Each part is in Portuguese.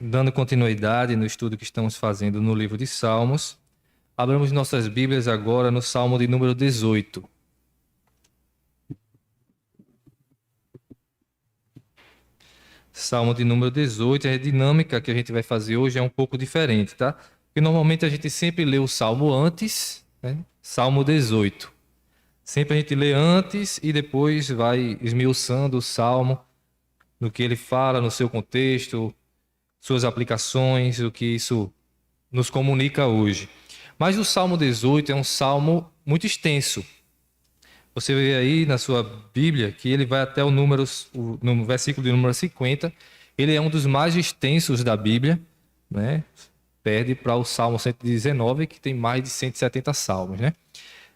Dando continuidade no estudo que estamos fazendo no livro de Salmos, abramos nossas Bíblias agora no Salmo de número 18. Salmo de número 18, a dinâmica que a gente vai fazer hoje é um pouco diferente, tá? Porque normalmente a gente sempre lê o Salmo antes, né? Salmo 18. Sempre a gente lê antes e depois vai esmiuçando o Salmo, no que ele fala, no seu contexto, suas aplicações, o que isso nos comunica hoje. Mas o Salmo 18 é um salmo muito extenso. Você vê aí na sua Bíblia que ele vai até no versículo de número 50. Ele é um dos mais extensos da Bíblia, né? Perde para o Salmo 119, que tem mais de 170 salmos, né?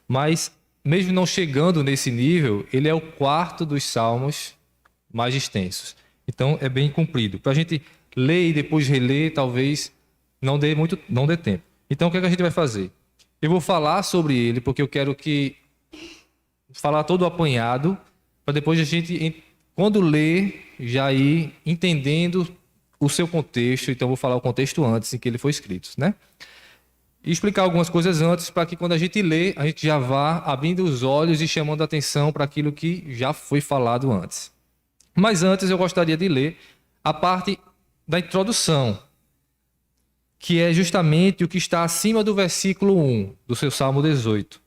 Mas, mesmo não chegando nesse nível, ele é o quarto dos salmos mais extensos. Então, é bem comprido. Para a gente ler e depois reler, talvez não dê tempo. Então, o que é que a gente vai fazer? Eu vou falar sobre ele, porque eu quero falar todo apanhado, para depois a gente, quando ler, já ir entendendo o seu contexto. Então, eu vou falar o contexto antes em que ele foi escrito, né? E explicar algumas coisas antes, para que quando a gente lê, a gente já vá abrindo os olhos e chamando a atenção para aquilo que já foi falado antes. Mas antes eu gostaria de ler a parte da introdução, que é justamente o que está acima do versículo 1 do seu Salmo 18,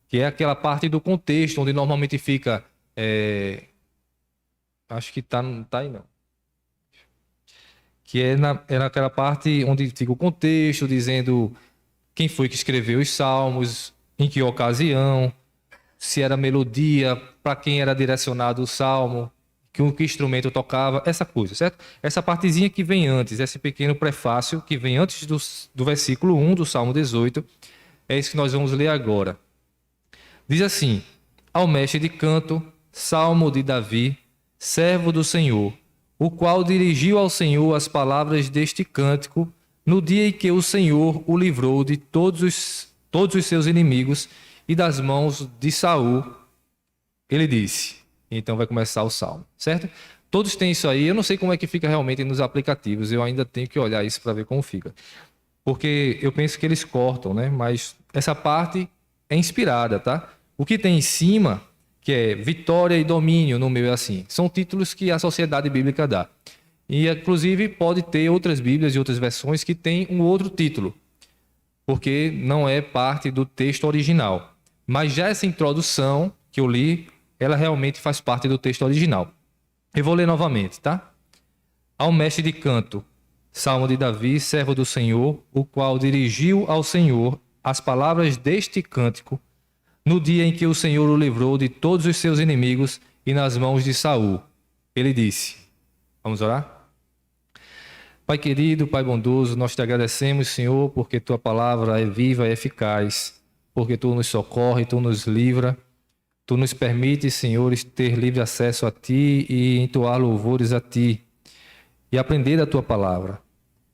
que é aquela parte do contexto, onde normalmente fica... Acho que não está aí não. Que é naquela parte onde fica o contexto, dizendo quem foi que escreveu os salmos, em que ocasião, se era melodia, para quem era direcionado o salmo, que instrumento tocava, essa coisa, certo? Essa partezinha que vem antes, esse pequeno prefácio que vem antes do versículo 1 do Salmo 18, é isso que nós vamos ler agora. Diz assim: ao mestre de canto, salmo de Davi, servo do Senhor, o qual dirigiu ao Senhor as palavras deste cântico no dia em que o Senhor o livrou de todos os seus inimigos e das mãos de Saul. Ele disse... Então vai começar o salmo, certo? Todos têm isso aí. Eu não sei como é que fica realmente nos aplicativos. Eu ainda tenho que olhar isso para ver como fica. Porque eu penso que eles cortam, né? Mas essa parte é inspirada, tá? O que tem em cima, que é vitória e domínio, no meio é assim. São títulos que a Sociedade Bíblica dá. E, inclusive, pode ter outras Bíblias e outras versões que têm um outro título, porque não é parte do texto original. Mas já essa introdução que eu li, ela realmente faz parte do texto original. Eu vou ler novamente, tá? Ao mestre de canto, salmo de Davi, servo do Senhor, o qual dirigiu ao Senhor as palavras deste cântico no dia em que o Senhor o livrou de todos os seus inimigos e nas mãos de Saul. Ele disse... Vamos orar? Pai querido, Pai bondoso, nós te agradecemos, Senhor, porque tua palavra é viva e eficaz, porque tu nos socorre, tu nos livra. Tu nos permites, Senhor, ter livre acesso a Ti e entoar louvores a Ti e aprender da Tua palavra.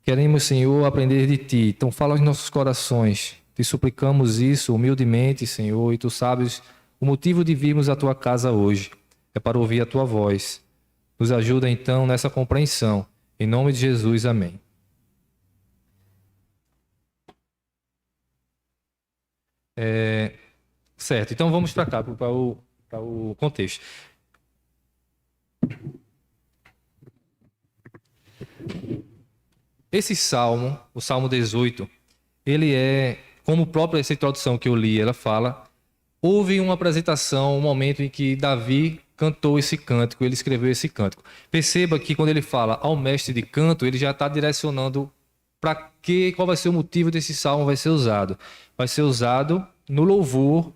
Queremos, Senhor, aprender de Ti. Então fala aos nossos corações. Te suplicamos isso humildemente, Senhor, e Tu sabes o motivo de virmos à Tua casa hoje. É para ouvir a Tua voz. Nos ajuda, então, nessa compreensão. Em nome de Jesus, amém. Certo, então vamos para cá, para o contexto. Esse salmo, o Salmo 18, ele é, como própria essa introdução que eu li, ela fala, houve uma apresentação, um momento em que Davi cantou esse cântico, ele escreveu esse cântico. Perceba que quando ele fala ao mestre de canto, ele já está direcionando para qual vai ser o motivo desse salmo vai ser usado. Vai ser usado no louvor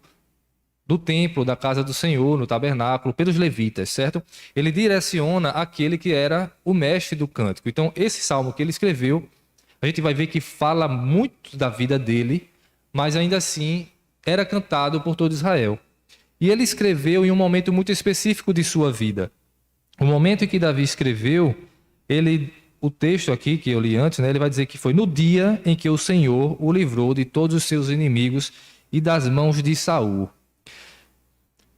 do templo, da casa do Senhor, no tabernáculo, pelos levitas, certo? Ele direciona aquele que era o mestre do cântico. Então, esse salmo que ele escreveu, a gente vai ver que fala muito da vida dele, mas ainda assim era cantado por todo Israel. E ele escreveu em um momento muito específico de sua vida. O momento em que Davi escreveu, o texto aqui que eu li antes, né, ele vai dizer que foi no dia em que o Senhor o livrou de todos os seus inimigos e das mãos de Saul.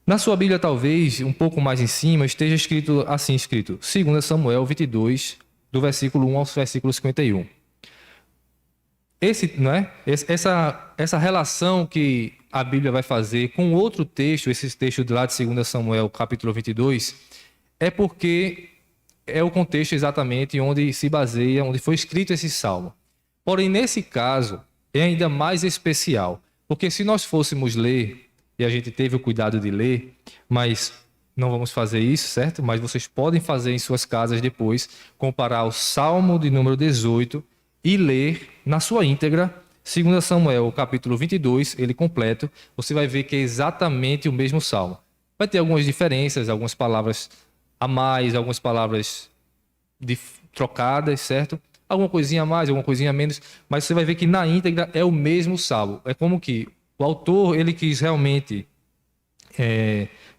Na sua Bíblia, talvez, um pouco mais em cima, esteja escrito assim, 2 Samuel 22, do versículo 1 ao versículo 51. Essa relação que a Bíblia vai fazer com outro texto, esse texto lá de 2 Samuel, capítulo 22, é porque é o contexto exatamente onde se baseia, onde foi escrito esse salmo. Porém, nesse caso, é ainda mais especial, porque se nós fôssemos ler, e a gente teve o cuidado de ler, mas não vamos fazer isso, certo? Mas vocês podem fazer em suas casas depois, comparar o salmo de número 18 e ler na sua íntegra 2 Samuel, capítulo 22, ele completo, você vai ver que é exatamente o mesmo salmo. Vai ter algumas diferenças, algumas palavras a mais, algumas palavras trocadas, certo? Alguma coisinha a mais, alguma coisinha a menos, mas você vai ver que na íntegra é o mesmo salmo. É como que o autor, ele quis realmente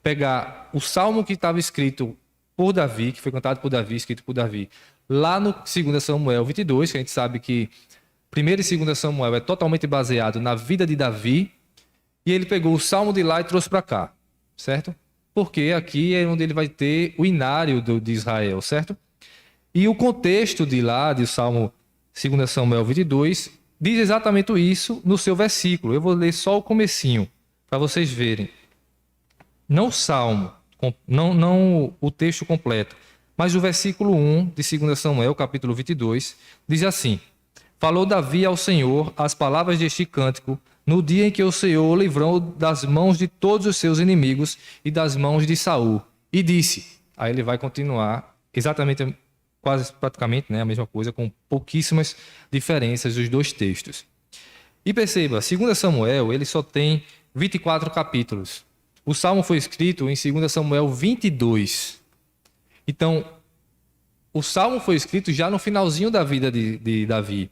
pegar o salmo que estava escrito por Davi, que foi cantado por Davi, escrito por Davi, lá no 2 Samuel 22, que a gente sabe que 1 e 2 Samuel é totalmente baseado na vida de Davi, e ele pegou o salmo de lá e trouxe para cá, certo? Porque aqui é onde ele vai ter o inário de Israel, certo? E o contexto de lá, do salmo 2 Samuel 22, diz exatamente isso no seu versículo. Eu vou ler só o comecinho, para vocês verem. Não o salmo, não o texto completo, mas o versículo 1 de 2 Samuel, capítulo 22, diz assim: Falou Davi ao Senhor as palavras deste cântico no dia em que o Senhor o livrou das mãos de todos os seus inimigos e das mãos de Saul. E disse, aí ele vai continuar exatamente, quase praticamente, né, a mesma coisa, com pouquíssimas diferenças dos dois textos. E perceba, 2 Samuel, ele só tem 24 capítulos. O salmo foi escrito em 2 Samuel 22. Então, o salmo foi escrito já no finalzinho da vida de Davi.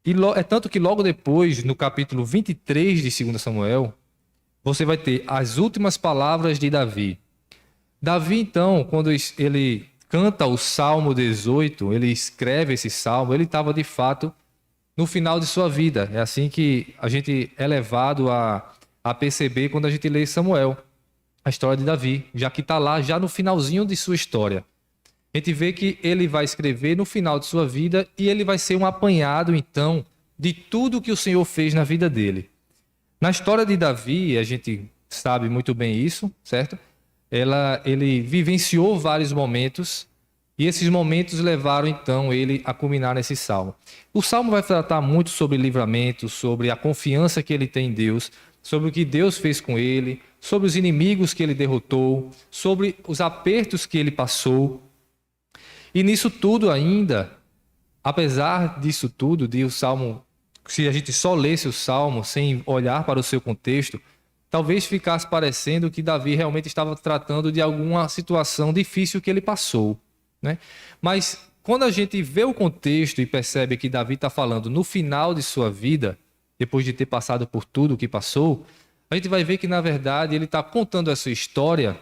E é tanto que logo depois, no capítulo 23 de 2 Samuel, você vai ter as últimas palavras de Davi. Davi, então, quando ele canta o Salmo 18, ele escreve esse salmo, ele estava de fato no final de sua vida. É assim que a gente é levado a perceber quando a gente lê Samuel, a história de Davi, já que está lá, já no finalzinho de sua história. A gente vê que ele vai escrever no final de sua vida e ele vai ser um apanhado, então, de tudo que o Senhor fez na vida dele. Na história de Davi, a gente sabe muito bem isso, certo? Ele vivenciou vários momentos e esses momentos levaram, então, ele a culminar nesse salmo. O salmo vai tratar muito sobre livramento, sobre a confiança que ele tem em Deus, sobre o que Deus fez com ele, sobre os inimigos que ele derrotou, sobre os apertos que ele passou. E nisso tudo ainda, apesar disso tudo, de o Salmo, se a gente só lesse o Salmo sem olhar para o seu contexto, talvez ficasse parecendo que Davi realmente estava tratando de alguma situação difícil que ele passou, né? Mas quando a gente vê o contexto e percebe que Davi está falando no final de sua vida, depois de ter passado por tudo o que passou, a gente vai ver que, na verdade, ele está contando a sua história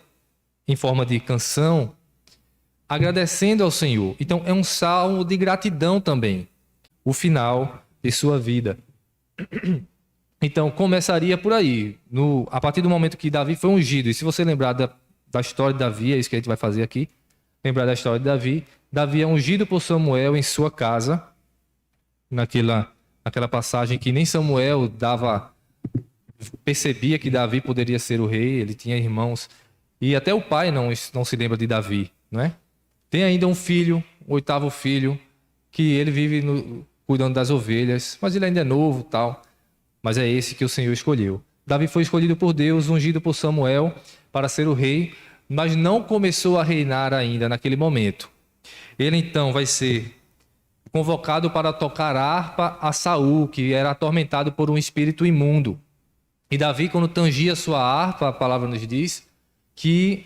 em forma de canção, agradecendo ao Senhor. Então, é um salmo de gratidão também, o final de sua vida. Então, começaria por aí, a partir do momento que Davi foi ungido. E se você lembrar da história de Davi, é isso que a gente vai fazer aqui, lembrar da história de Davi. Davi é ungido por Samuel em sua casa, naquela passagem que nem Samuel percebia que Davi poderia ser o rei, ele tinha irmãos, e até o pai não se lembra de Davi, não é? Tem ainda um filho, o 8º filho, que ele vive cuidando das ovelhas, mas ele ainda é novo, tal. Mas é esse que o Senhor escolheu. Davi foi escolhido por Deus, ungido por Samuel para ser o rei, mas não começou a reinar ainda naquele momento. Ele então vai ser convocado para tocar harpa a Saul, que era atormentado por um espírito imundo. E Davi, quando tangia sua harpa, a palavra nos diz que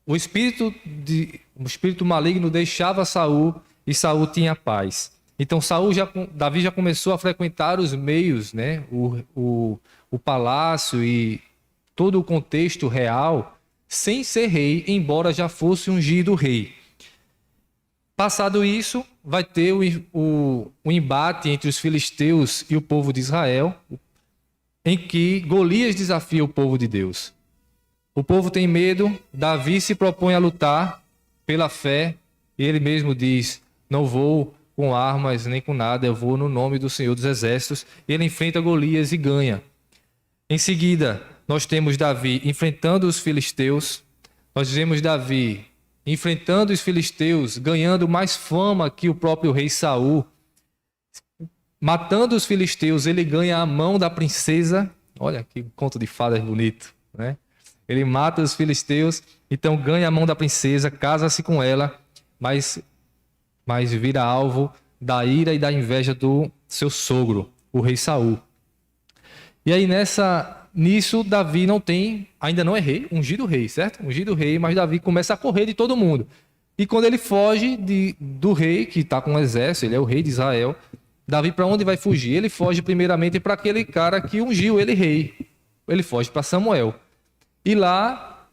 o espírito maligno deixava Saul e Saul tinha paz. Então Davi já começou a frequentar os meios, né? O palácio e todo o contexto real, sem ser rei, embora já fosse ungido rei. Passado isso, vai ter o embate entre os filisteus e o povo de Israel, em que Golias desafia o povo de Deus. O povo tem medo, Davi se propõe a lutar pela fé, e ele mesmo diz: não vou com armas nem com nada, eu vou no nome do Senhor dos Exércitos. Ele enfrenta Golias e ganha. Em seguida, nós temos Davi enfrentando os filisteus. Nós vemos Davi enfrentando os filisteus, ganhando mais fama que o próprio rei Saul. Matando os filisteus, ele ganha a mão da princesa. Olha que conto de fadas bonito, né? Ele mata os filisteus, então ganha a mão da princesa, casa-se com ela, mas vira alvo da ira e da inveja do seu sogro, o rei Saul. E aí nisso Davi ainda não é rei, ungido rei, certo? Ungido rei, mas Davi começa a correr de todo mundo. E quando ele foge do rei, que está com o exército, ele é o rei de Israel, Davi para onde vai fugir? Ele foge primeiramente para aquele cara que ungiu ele rei. Ele foge para Samuel. E lá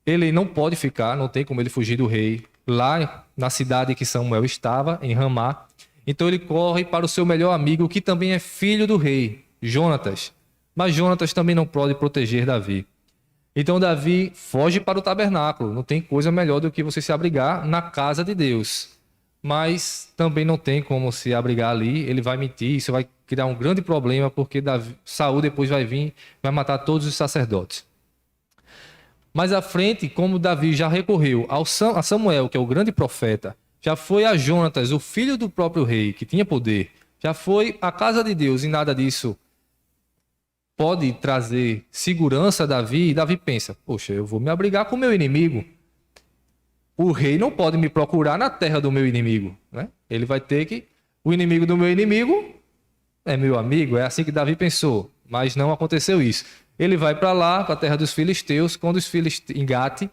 ele não pode ficar, não tem como ele fugir do rei, lá na cidade que Samuel estava, em Ramá. Então ele corre para o seu melhor amigo, que também é filho do rei, Jonatas. Mas Jonatas também não pode proteger Davi. Então Davi foge para o tabernáculo. Não tem coisa melhor do que você se abrigar na casa de Deus. Mas também não tem como se abrigar ali. Ele vai mentir, isso vai criar um grande problema, porque Saul depois vai vir, vai matar todos os sacerdotes. Mais à frente, como Davi já recorreu a Samuel, que é o grande profeta, já foi a Jonatas, o filho do próprio rei, que tinha poder, já foi à casa de Deus, e nada disso pode trazer segurança a Davi, e Davi pensa, poxa, eu vou me abrigar com o meu inimigo. O rei não pode me procurar na terra do meu inimigo, né? Ele vai ter que... O inimigo do meu inimigo é meu amigo, é assim que Davi pensou, mas não aconteceu isso. Ele vai para lá, para a terra dos filisteus, quando os filisteus, em Gate,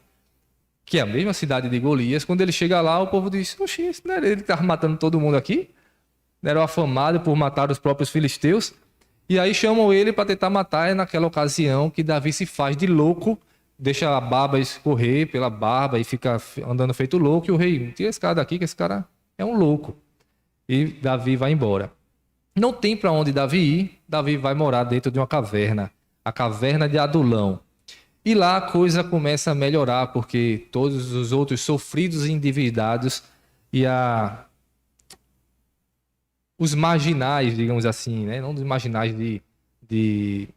que é a mesma cidade de Golias, quando ele chega lá, o povo diz, oxi, isso não era ele que estava matando todo mundo aqui? Era afamado por matar os próprios filisteus. E aí chamam ele para tentar matar, é naquela ocasião que Davi se faz de louco, deixa a barba escorrer pela barba e fica andando feito louco, e o rei, tira esse cara daqui, que esse cara é um louco. E Davi vai embora. Não tem para onde Davi ir, Davi vai morar dentro de uma caverna, a caverna de Adulão. E lá a coisa começa a melhorar, porque todos os outros sofridos e endividados e os marginais, digamos assim, né? Não os marginais de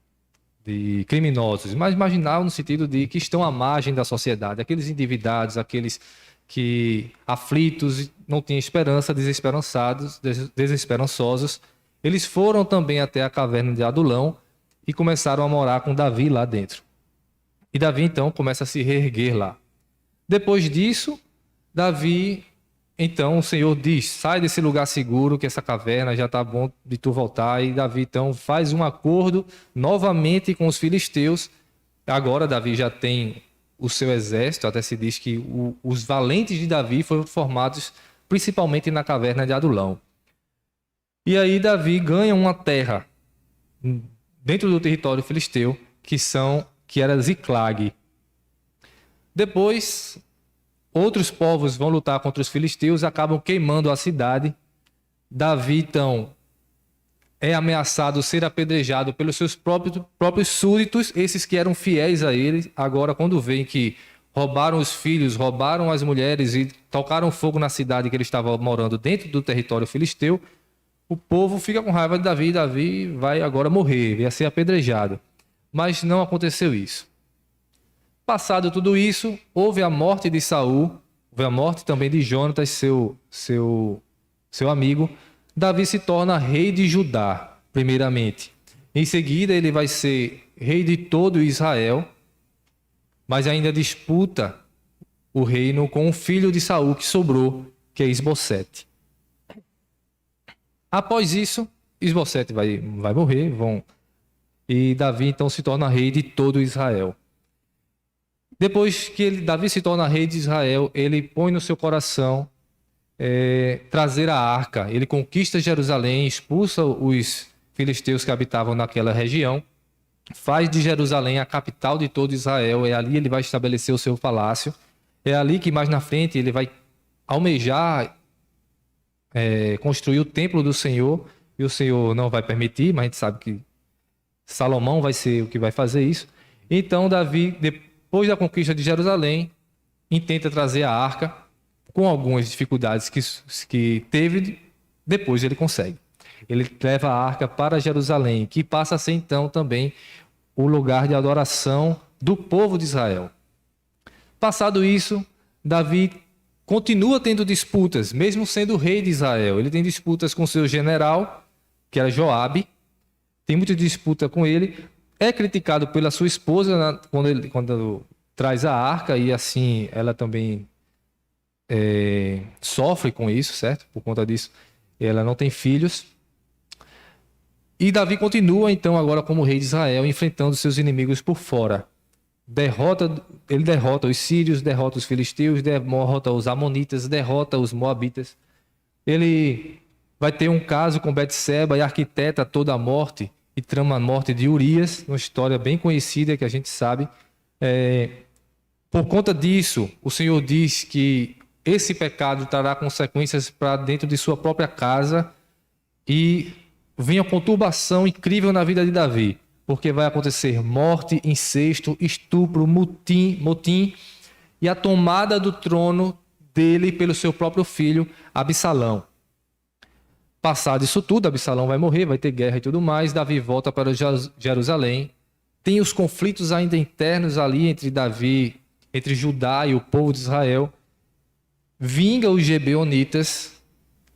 criminosos, mas marginal no sentido de que estão à margem da sociedade, aqueles endividados, aqueles que aflitos, não têm esperança, desesperançosos, eles foram também até a caverna de Adulão e começaram a morar com Davi lá dentro. E Davi então começa a se reerguer lá. Depois disso, Davi, então o Senhor diz, sai desse lugar seguro, que essa caverna já está bom de tu voltar. E Davi então faz um acordo novamente com os filisteus. Agora Davi já tem o seu exército, até se diz que os valentes de Davi foram formados principalmente na caverna de Adulão. E aí Davi ganha uma terra dentro do território filisteu, que era Ziclag. Depois, outros povos vão lutar contra os filisteus, acabam queimando a cidade. Davi, então, é ameaçado ser apedrejado pelos seus próprios súditos, esses que eram fiéis a ele. Agora, quando veem que roubaram os filhos, roubaram as mulheres e tocaram fogo na cidade que ele estava morando dentro do território filisteu, o povo fica com raiva de Davi, e Davi vai agora morrer, vai ser apedrejado. Mas não aconteceu isso. Passado tudo isso, houve a morte de Saul, houve a morte também de Jonatas, seu amigo. Davi se torna rei de Judá, primeiramente. Em seguida, ele vai ser rei de todo Israel, mas ainda disputa o reino com o filho de Saul que sobrou, que é Isbosete. Após isso, Isbosete vai morrer, e Davi então se torna rei de todo Israel. Depois que Davi se torna rei de Israel, ele põe no seu coração trazer a arca. Ele conquista Jerusalém, expulsa os filisteus que habitavam naquela região, faz de Jerusalém a capital de todo Israel. É ali ele vai estabelecer o seu palácio. É ali que mais na frente ele vai almejar construir o templo do Senhor, e o Senhor não vai permitir, mas a gente sabe que Salomão vai ser o que vai fazer isso. Então Davi, depois da conquista de Jerusalém, intenta trazer a arca, com algumas dificuldades que teve, depois ele consegue. Ele leva a arca para Jerusalém, que passa a ser então também o lugar de adoração do povo de Israel. Passado isso, Davi continua tendo disputas, mesmo sendo rei de Israel. Ele tem disputas com seu general, que era Joabe, tem muita disputa com ele, é criticado pela sua esposa quando traz a arca, e assim ela também sofre com isso, certo? Por conta disso, ela não tem filhos. E Davi continua, então, agora como rei de Israel, enfrentando seus inimigos por fora. Ele derrota os sírios, derrota os filisteus, derrota os amonitas, derrota os moabitas. Ele vai ter um caso com Betseba e arquiteta toda a morte e trama a morte de Urias, uma história bem conhecida que a gente sabe. Por conta disso, o Senhor diz que esse pecado trará consequências para dentro de sua própria casa e vinha conturbação incrível na vida de Davi, porque vai acontecer morte, incesto, estupro, motim e a tomada do trono dele pelo seu próprio filho, Absalão. Passado isso tudo, Absalão vai morrer, vai ter guerra e tudo mais, Davi volta para Jerusalém, tem os conflitos ainda internos ali entre Davi, entre Judá e o povo de Israel, vinga os Gebeonitas,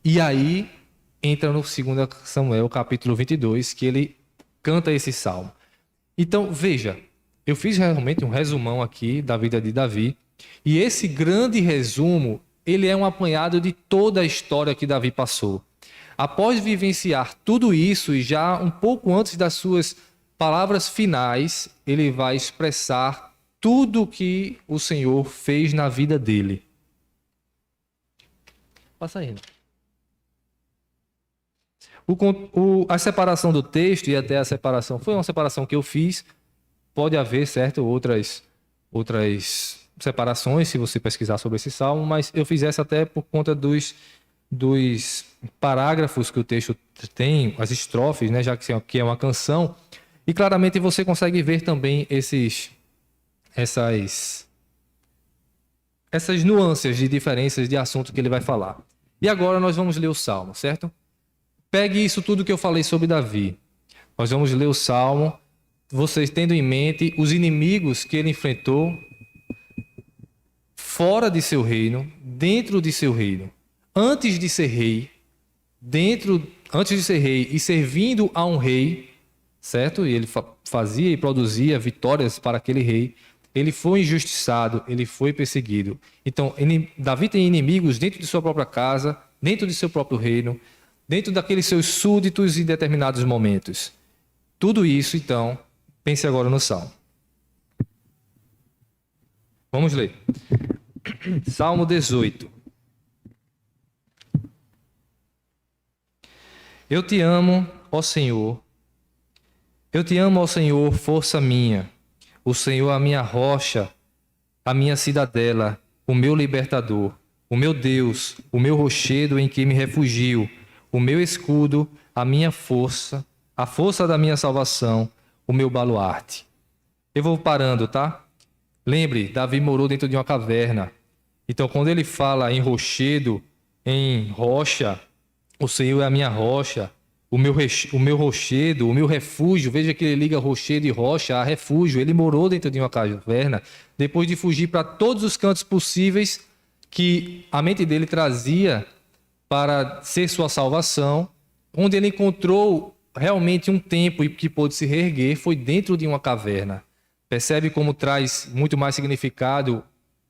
e aí entra no 2 Samuel, capítulo 22, que ele canta esse salmo. Então, veja, eu fiz realmente um resumão aqui da vida de Davi, e esse grande resumo, ele é um apanhado de toda a história que Davi passou. Após vivenciar tudo isso, e já um pouco antes das suas palavras finais, ele vai expressar tudo que o Senhor fez na vida dele. Passa aí. A separação do texto e até a separação foi uma separação que eu fiz. Pode haver, certo, outras separações se você pesquisar sobre esse salmo, mas eu fiz essa até por conta dos parágrafos que o texto tem, as estrofes, né, já que é uma canção, e claramente você consegue ver também essas nuances de diferenças de assunto que ele vai falar. E agora nós vamos ler o salmo, certo? Pegue isso tudo que eu falei sobre Davi. Nós vamos ler o salmo, vocês tendo em mente os inimigos que ele enfrentou fora de seu reino, dentro de seu reino. Antes de ser rei e servindo a um rei, certo? E ele fazia e produzia vitórias para aquele rei. Ele foi injustiçado, ele foi perseguido. Então, Davi tem inimigos dentro de sua própria casa, dentro de seu próprio reino, dentro daqueles seus súditos em determinados momentos. Tudo isso, então, pense agora no salmo. Vamos ler. Salmo 18. Eu te amo, ó Senhor. Eu te amo, ó Senhor, força minha. O Senhor, a minha rocha, a minha cidadela, o meu libertador, o meu Deus, o meu rochedo em que me refugio, o meu escudo, a minha força, a força da minha salvação, o meu baluarte. Eu vou parando, tá? Lembre, Davi morou dentro de uma caverna. Então, quando ele fala em rochedo, em rocha, o Senhor é a minha rocha, o meu rochedo, o meu refúgio. Veja que ele liga rochedo e rocha a refúgio. Ele morou dentro de uma caverna, depois de fugir para todos os cantos possíveis que a mente dele trazia para ser sua salvação. Onde ele encontrou realmente um tempo e que pôde se reerguer foi dentro de uma caverna. Percebe como traz muito mais significado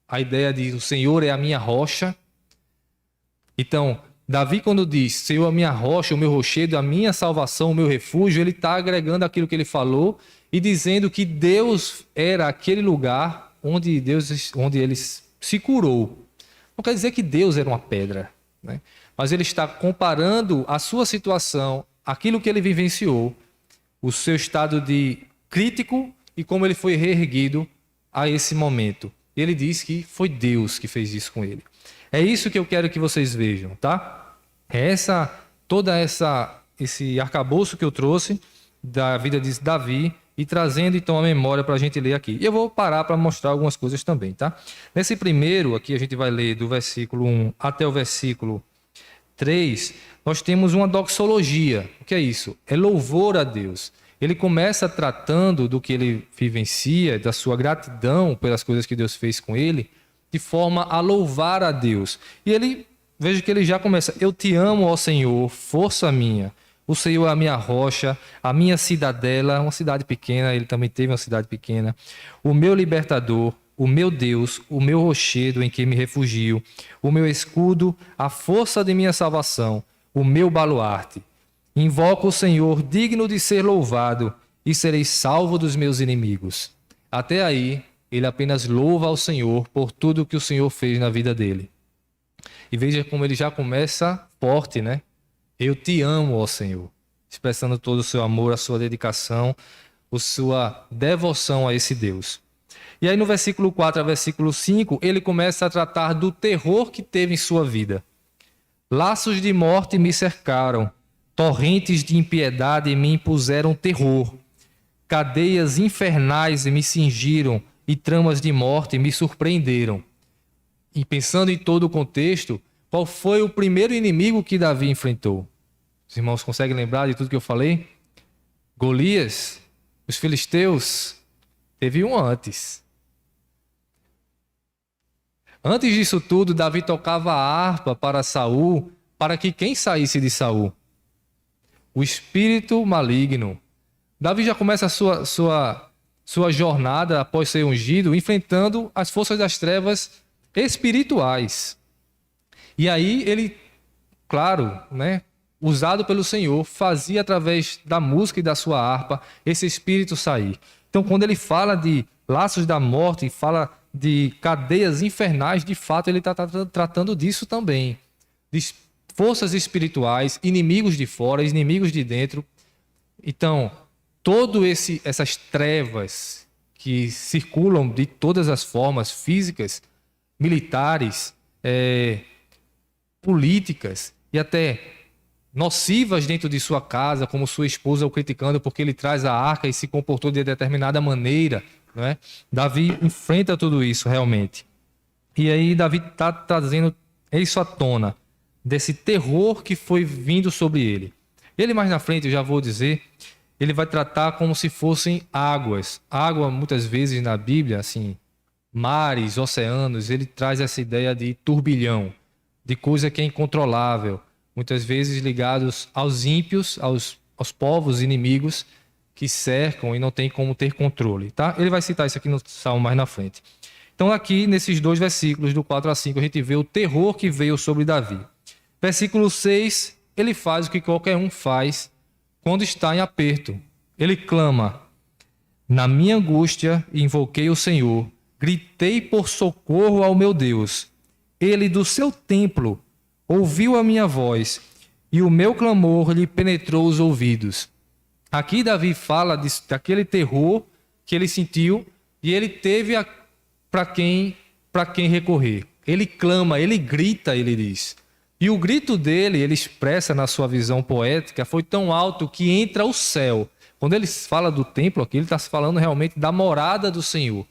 a ideia de o Senhor é a minha rocha? Então, Davi, quando diz Senhor é a minha rocha, o meu rochedo, a minha salvação, o meu refúgio, ele está agregando aquilo que ele falou e dizendo que Deus era aquele lugar onde ele se curou. Não quer dizer que Deus era uma pedra, né? Mas ele está comparando a sua situação, aquilo que ele vivenciou, o seu estado de crítico e como ele foi reerguido a esse momento. Ele diz que foi Deus que fez isso com ele. É isso que eu quero que vocês vejam, tá? É esse arcabouço que eu trouxe da vida de Davi e trazendo então a memória para a gente ler aqui. E eu vou parar para mostrar algumas coisas também, tá? Nesse primeiro, aqui a gente vai ler do versículo 1 até o versículo 3, nós temos uma doxologia. O que é isso? É louvor a Deus. Ele começa tratando do que ele vivencia, da sua gratidão pelas coisas que Deus fez com ele, de forma a louvar a Deus. E ele, veja que ele já começa: eu te amo, ó Senhor, força minha. O Senhor é a minha rocha, a minha cidadela, uma cidade pequena, ele também teve uma cidade pequena. O meu libertador, o meu Deus, o meu rochedo em que me refugio, o meu escudo, a força de minha salvação, o meu baluarte. Invoco o Senhor, digno de ser louvado, e serei salvo dos meus inimigos. Até aí, ele apenas louva ao Senhor por tudo que o Senhor fez na vida dele. E veja como ele já começa forte, né? Eu te amo, ó Senhor, expressando todo o seu amor, a sua dedicação, a sua devoção a esse Deus. E aí no versículo 4 ao versículo 5, ele começa a tratar do terror que teve em sua vida. Laços de morte me cercaram, torrentes de impiedade me impuseram terror. Cadeias infernais me cingiram e tramas de morte me surpreenderam. E pensando em todo o contexto, qual foi o primeiro inimigo que Davi enfrentou? Os irmãos conseguem lembrar de tudo que eu falei? Golias, os filisteus, teve um antes. Antes disso tudo, Davi tocava a harpa para Saul, para que quem saísse de Saul? O espírito maligno. Davi já começa a sua jornada após ser ungido, enfrentando as forças das trevas espirituais. E aí ele, claro, né, usado pelo Senhor, fazia através da música e da sua harpa esse espírito sair. Então, quando ele fala de laços da morte, fala de cadeias infernais, de fato ele está tratando disso também. De forças espirituais, inimigos de fora, inimigos de dentro. Então, essas trevas que circulam de todas as formas, físicas, militares, políticas e até nocivas dentro de sua casa, como sua esposa o criticando porque ele traz a arca e se comportou de determinada maneira, não é? Davi enfrenta tudo isso realmente. E aí Davi está trazendo isso à tona, desse terror que foi vindo sobre ele. Ele mais na frente, eu já vou dizer, ele vai tratar como se fossem águas. Água, muitas vezes na Bíblia, assim, mares, oceanos, ele traz essa ideia de turbilhão, de coisa que é incontrolável, muitas vezes ligados aos ímpios, aos povos inimigos que cercam e não tem como ter controle, tá? Ele vai citar isso aqui no Salmo mais na frente. Então aqui, nesses dois versículos, do 4 a 5, a gente vê o terror que veio sobre Davi. Versículo 6, ele faz o que qualquer um faz quando está em aperto. Ele clama: na minha angústia invoquei o Senhor, gritei por socorro ao meu Deus. Ele do seu templo ouviu a minha voz e o meu clamor lhe penetrou os ouvidos. Aqui Davi fala daquele terror que ele sentiu e ele teve para quem recorrer. Ele clama, ele grita, ele diz. E o grito dele, ele expressa na sua visão poética, foi tão alto que entra o céu. Quando ele fala do templo aqui, ele está falando realmente da morada do Senhor.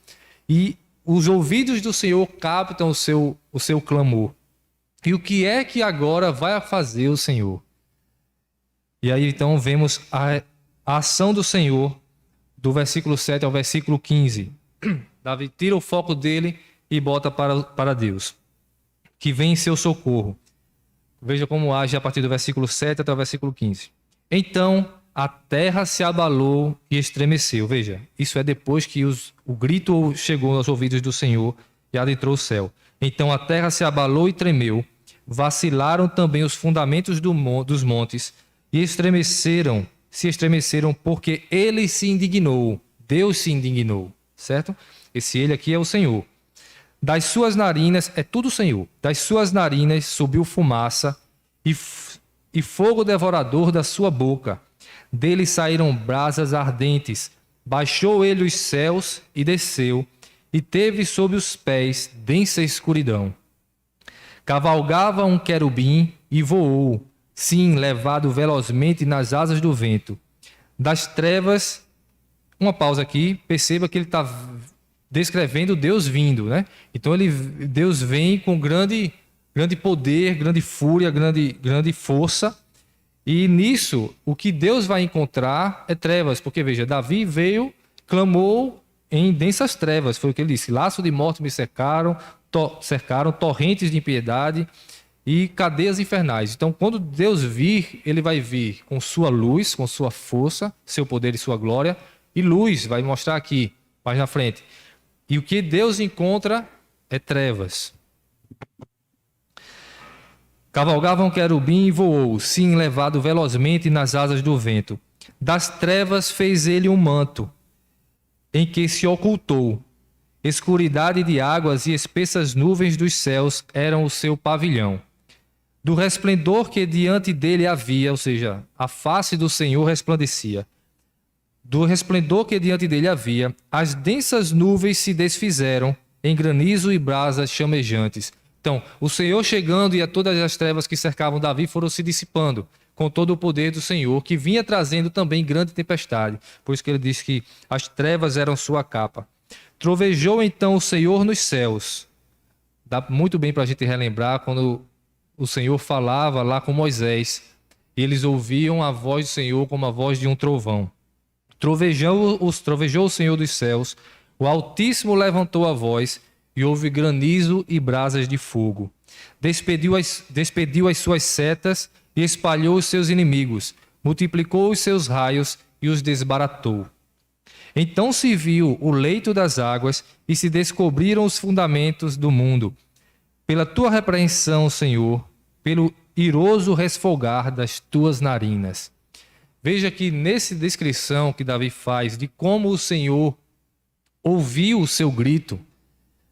E os ouvidos do Senhor captam o seu clamor. E o que é que agora vai fazer o Senhor? E aí então vemos a ação do Senhor do versículo 7 ao versículo 15. Davi tira o foco dele e bota para Deus, que vem em seu socorro. Veja como age a partir do versículo 7 até o versículo 15. Então a terra se abalou e estremeceu. Veja, isso é depois que o grito chegou aos ouvidos do Senhor e adentrou o céu. Então a terra se abalou e tremeu, vacilaram também os fundamentos dos montes e se estremeceram porque ele se indignou. Deus se indignou, certo? Esse ele aqui é o Senhor. Das suas narinas, é tudo o Senhor, das suas narinas subiu fumaça e fogo devorador da sua boca. Dele saíram brasas ardentes. Baixou ele os céus e desceu, e teve sob os pés densa escuridão. Cavalgava um querubim e voou, sim, levado velozmente nas asas do vento. Das trevas Uma pausa aqui, perceba que ele está descrevendo Deus vindo, né? Então Deus vem com grande poder, grande fúria, grande força. E nisso, o que Deus vai encontrar é trevas. Porque, veja, Davi veio, clamou em densas trevas. Foi o que ele disse. Laço de morte me cercaram, torrentes de impiedade e cadeias infernais. Então, quando Deus vir, ele vai vir com sua luz, com sua força, seu poder e sua glória. E luz, vai mostrar aqui, mais na frente. E o que Deus encontra é trevas. Cavalgava um querubim e voou, sim, levado velozmente nas asas do vento. Das trevas fez ele um manto, em que se ocultou. Escuridade de águas e espessas nuvens dos céus eram o seu pavilhão. Do resplendor que diante dele havia, ou seja, a face do Senhor resplandecia. Do resplendor que diante dele havia, as densas nuvens se desfizeram em granizo e brasas chamejantes. Então, o Senhor chegando e todas as trevas que cercavam Davi foram se dissipando com todo o poder do Senhor, que vinha trazendo também grande tempestade. Por isso que ele diz que as trevas eram sua capa. Trovejou então o Senhor nos céus. Dá muito bem para a gente relembrar quando o Senhor falava lá com Moisés. E eles ouviam a voz do Senhor como a voz de um trovão. Trovejou o Senhor dos céus, o Altíssimo levantou a voz e houve granizo e brasas de fogo. Despediu as suas setas e espalhou os seus inimigos, multiplicou os seus raios e os desbaratou. Então se viu o leito das águas e se descobriram os fundamentos do mundo. Pela tua repreensão, Senhor, pelo iroso resfolgar das tuas narinas. Veja que nessa descrição que Davi faz de como o Senhor ouviu o seu grito,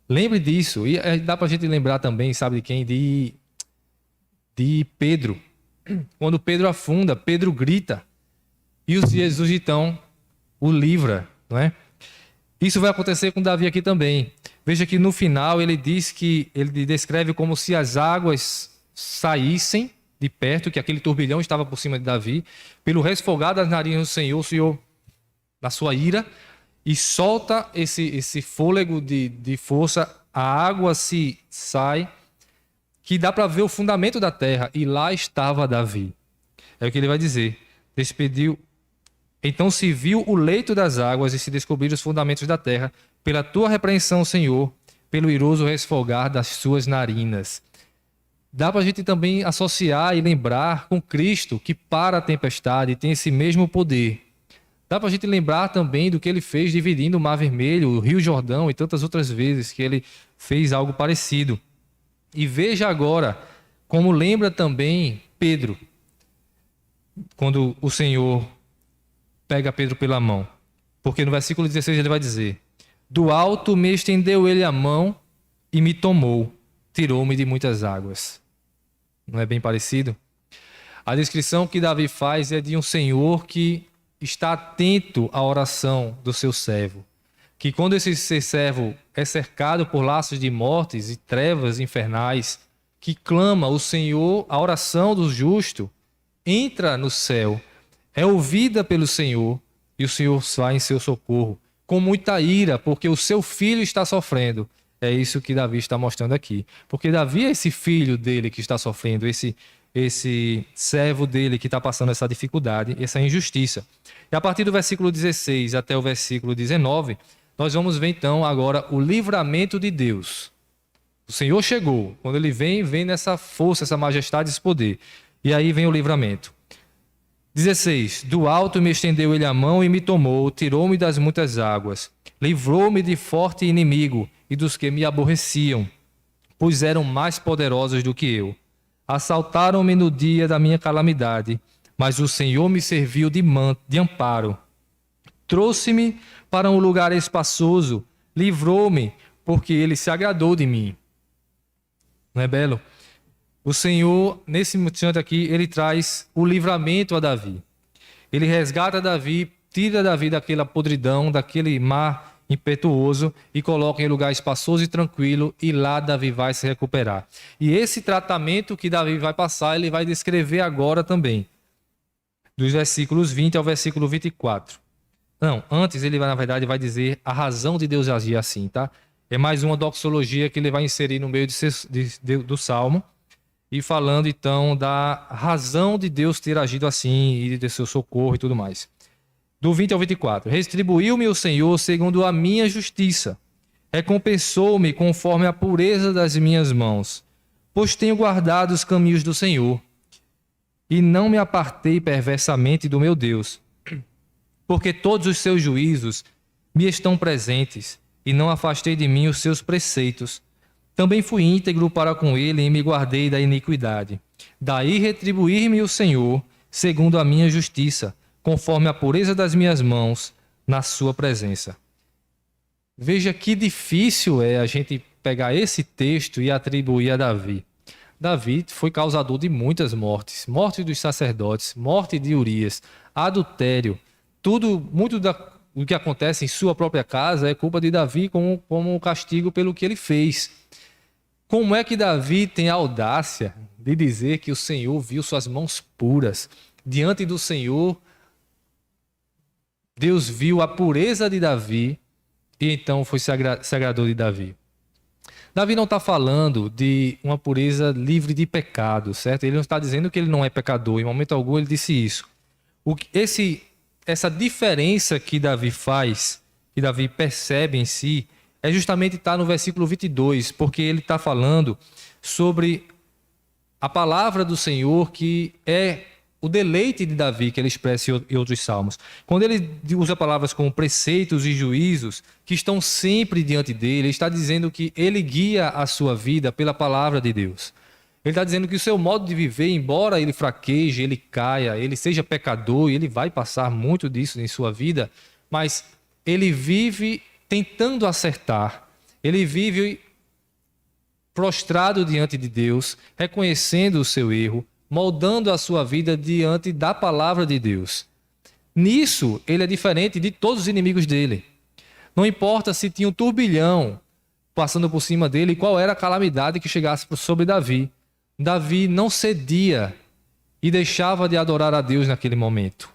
lembre disso. E dá para a gente lembrar também, sabe de quem? De Pedro. Quando Pedro afunda, Pedro grita e o Jesus então o livra, não é? Isso vai acontecer com Davi aqui também. Veja que no final ele diz que ele descreve como se as águas saíssem de perto, que aquele turbilhão estava por cima de Davi, pelo resfolgar das narinas do Senhor, o Senhor, na sua ira, e solta esse fôlego de força, a água se sai, que dá para ver o fundamento da terra, e lá estava Davi. É o que ele vai dizer. Então se viu o leito das águas e se descobriram os fundamentos da terra, pela tua repreensão, Senhor, pelo iroso resfolgar das suas narinas. Dá para a gente também associar e lembrar com Cristo, que para a tempestade tem esse mesmo poder. Dá para a gente lembrar também do que ele fez dividindo o Mar Vermelho, o Rio Jordão e tantas outras vezes que ele fez algo parecido. E veja agora como lembra também Pedro, quando o Senhor pega Pedro pela mão. Porque no versículo 16 ele vai dizer: do alto me estendeu ele a mão e me tomou, tirou-me de muitas águas. Não é bem parecido? A descrição que Davi faz é de um Senhor que está atento à oração do seu servo. Que quando esse servo é cercado por laços de mortes e trevas infernais, que clama o Senhor, a oração do justo entra no céu, é ouvida pelo Senhor e o Senhor vai em seu socorro, com muita ira, porque o seu filho está sofrendo. É isso que Davi está mostrando aqui. Porque Davi é esse filho dele que está sofrendo, esse servo dele que está passando essa dificuldade, essa injustiça. E a partir do versículo 16 até o versículo 19, nós vamos ver então agora o livramento de Deus. O Senhor chegou. Quando ele vem nessa força, essa majestade, esse poder. E aí vem o livramento. 16. Do alto me estendeu ele a mão e me tomou, tirou-me das muitas águas. Livrou-me de forte inimigo e dos que me aborreciam, pois eram mais poderosos do que eu. Assaltaram-me no dia da minha calamidade, mas o Senhor me serviu de amparo. Trouxe-me para um lugar espaçoso, livrou-me, porque ele se agradou de mim. Não é belo? O Senhor, nesse instante aqui, ele traz o livramento a Davi. Ele resgata Davi, tira Davi daquela podridão, daquele mar impetuoso e coloca em lugar espaçoso e tranquilo, e lá Davi vai se recuperar. E esse tratamento que Davi vai passar, ele vai descrever agora também, dos versículos 20 ao versículo 24. Não, antes ele vai, na verdade, vai dizer a razão de Deus agir assim, tá? É mais uma doxologia que ele vai inserir no meio do Salmo, e falando então da razão de Deus ter agido assim e de seu socorro e tudo mais. Do 20 ao 24. Retribuiu-me o Senhor segundo a minha justiça. Recompensou-me conforme a pureza das minhas mãos. Pois tenho guardado os caminhos do Senhor e não me apartei perversamente do meu Deus. Porque todos os seus juízos me estão presentes e não afastei de mim os seus preceitos. Também fui íntegro para com ele e me guardei da iniquidade. Daí retribuir-me o Senhor, segundo a minha justiça, conforme a pureza das minhas mãos, na sua presença. Veja que difícil é a gente pegar esse texto e atribuir a Davi. Davi foi causador de muitas mortes. Morte dos sacerdotes, morte de Urias, adultério. Muito do que acontece em sua própria casa é culpa de Davi como castigo pelo que ele fez. Como é que Davi tem a audácia de dizer que o Senhor viu suas mãos puras? Diante do Senhor, Deus viu a pureza de Davi e então se agradou de Davi. Davi não está falando de uma pureza livre de pecado, certo? Ele não está dizendo que ele não é pecador. Em momento algum ele disse isso. Essa diferença que Davi faz, que Davi percebe em si, é justamente estar no versículo 22, porque ele está falando sobre a palavra do Senhor, que é o deleite de Davi, que ele expressa em outros salmos. Quando ele usa palavras como preceitos e juízos, que estão sempre diante dele, ele está dizendo que ele guia a sua vida pela palavra de Deus. Ele está dizendo que o seu modo de viver, embora ele fraqueje, ele caia, ele seja pecador, e ele vai passar muito disso em sua vida, mas ele vive tentando acertar. Ele vive prostrado diante de Deus, reconhecendo o seu erro, moldando a sua vida diante da palavra de Deus. Nisso, ele é diferente de todos os inimigos dele. Não importa se tinha um turbilhão passando por cima dele, qual era a calamidade que chegasse sobre Davi. Davi não cedia e deixava de adorar a Deus naquele momento.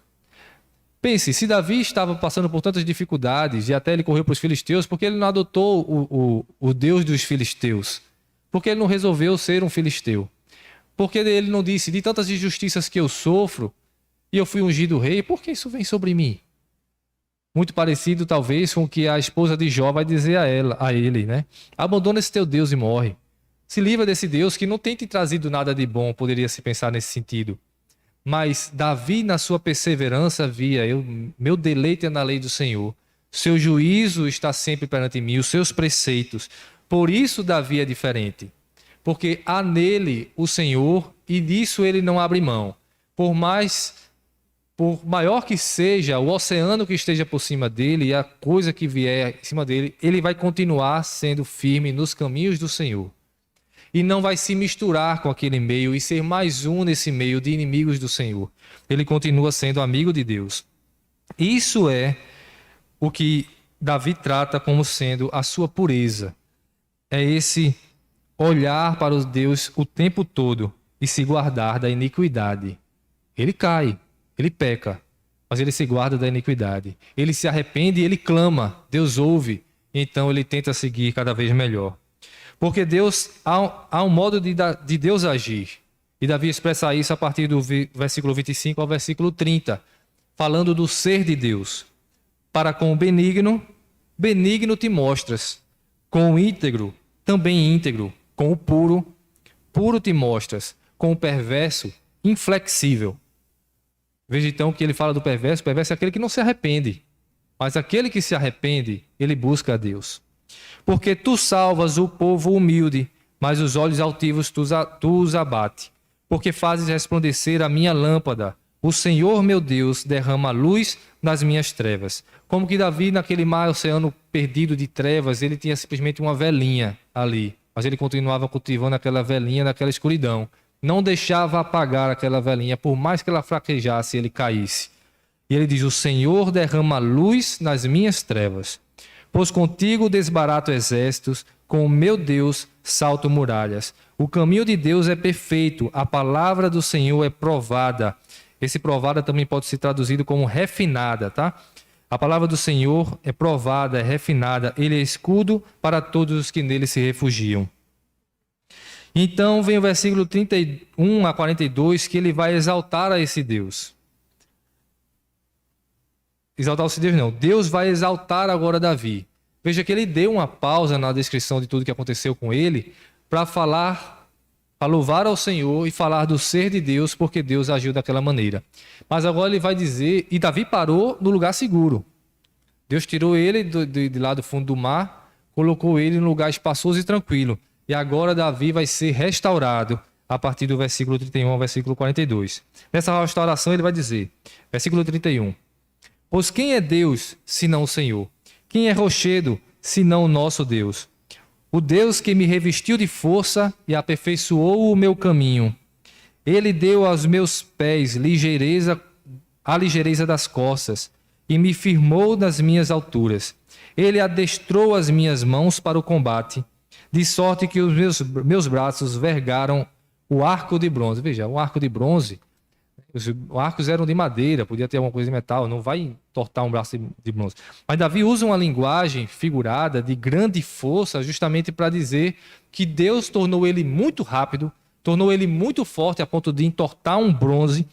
Pense, se Davi estava passando por tantas dificuldades e até ele correu para os filisteus, por que ele não adotou o Deus dos filisteus? Por que ele não resolveu ser um filisteu? Por que ele não disse, de tantas injustiças que eu sofro, e eu fui ungido rei, por que isso vem sobre mim? Muito parecido, talvez, com o que a esposa de Jó vai dizer a ele, né? Abandona esse teu Deus e morre. Se livra desse Deus que não tem te trazido nada de bom, poderia se pensar nesse sentido. Mas Davi, na sua perseverança, via, meu deleite é na lei do Senhor. Seu juízo está sempre perante mim, os seus preceitos. Por isso Davi é diferente. Porque há nele o Senhor e disso ele não abre mão. Por maior que seja o oceano que esteja por cima dele e a coisa que vier em cima dele, ele vai continuar sendo firme nos caminhos do Senhor. E não vai se misturar com aquele meio e ser mais um nesse meio de inimigos do Senhor. Ele continua sendo amigo de Deus. Isso é o que Davi trata como sendo a sua pureza. É esse olhar para os Deus o tempo todo e se guardar da iniquidade. Ele cai, ele peca, mas ele se guarda da iniquidade. Ele se arrepende e ele clama. Deus ouve, então ele tenta seguir cada vez melhor. Porque Deus há um modo de Deus agir. E Davi expressa isso a partir do versículo 25 ao versículo 30, falando do ser de Deus. Para com o benigno, benigno te mostras. Com o íntegro, também íntegro. Com o puro, puro te mostras. Com o perverso, inflexível. Veja então que ele fala do perverso. O perverso é aquele que não se arrepende. Mas aquele que se arrepende, ele busca a Deus. Porque tu salvas o povo humilde, mas os olhos altivos tu os abate. Porque fazes resplandecer a minha lâmpada. O Senhor, meu Deus, derrama luz nas minhas trevas. Como que Davi, naquele mar, oceano perdido de trevas, ele tinha simplesmente uma velinha ali. Mas ele continuava cultivando aquela velinha naquela escuridão. Não deixava apagar aquela velinha, por mais que ela fraquejasse, ele caísse. E ele diz, o Senhor derrama luz nas minhas trevas. Pois contigo desbarato exércitos, com o meu Deus salto muralhas. O caminho de Deus é perfeito, a palavra do Senhor é provada. Esse provada também pode ser traduzido como refinada, tá? A palavra do Senhor é provada, é refinada, ele é escudo para todos os que nele se refugiam. Então vem o versículo 31 a 42, que ele vai exaltar a esse Deus. Exaltar esse Deus não. Deus vai exaltar agora Davi. Veja que ele deu uma pausa na descrição de tudo que aconteceu com ele para falar, para louvar ao Senhor e falar do ser de Deus, porque Deus agiu daquela maneira. Mas agora ele vai dizer, e Davi parou no lugar seguro. Deus tirou ele de lá do fundo do mar, colocou ele num lugar espaçoso e tranquilo. E agora Davi vai ser restaurado a partir do versículo 31 ao versículo 42. Nessa restauração ele vai dizer, versículo 31, pois quem é Deus, senão o Senhor? Quem é rochedo, senão o nosso Deus? O Deus que me revestiu de força e aperfeiçoou o meu caminho. Ele deu aos meus pés a ligeireza das costas e me firmou nas minhas alturas. Ele adestrou as minhas mãos para o combate, de sorte que os meus braços vergaram o arco de bronze. Veja, um arco de bronze, os arcos eram de madeira, podia ter alguma coisa de metal, não vai entortar um braço de bronze. Mas Davi usa uma linguagem figurada de grande força justamente para dizer que Deus tornou ele muito rápido, tornou ele muito forte a ponto de entortar um bronze,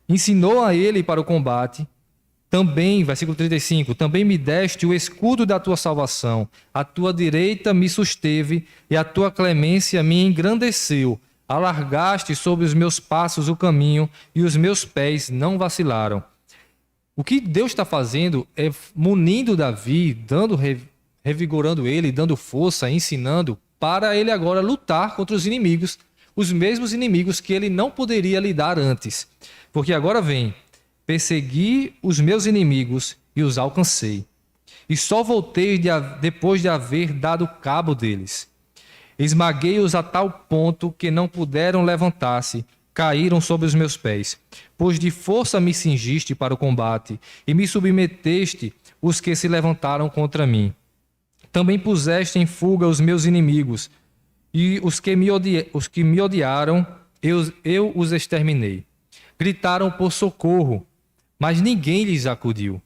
ensinou a ele para o combate. Também, versículo 35, também me deste o escudo da tua salvação, a tua direita me susteve e a tua clemência me engrandeceu. Alargaste sobre os meus passos o caminho e os meus pés não vacilaram. O que Deus está fazendo é munindo Davi, revigorando ele, dando força, ensinando para ele agora lutar contra os inimigos, os mesmos inimigos que ele não poderia lidar antes. Porque agora vem, persegui os meus inimigos e os alcancei. E só voltei depois de haver dado cabo deles. Esmaguei-os a tal ponto que não puderam levantar-se, caíram sobre os meus pés. Pois de força me cingiste para o combate, e me submeteste os que se levantaram contra mim. Também puseste em fuga os meus inimigos, e os que me odiaram, eu os exterminei. Gritaram por socorro, mas ninguém lhes acudiu.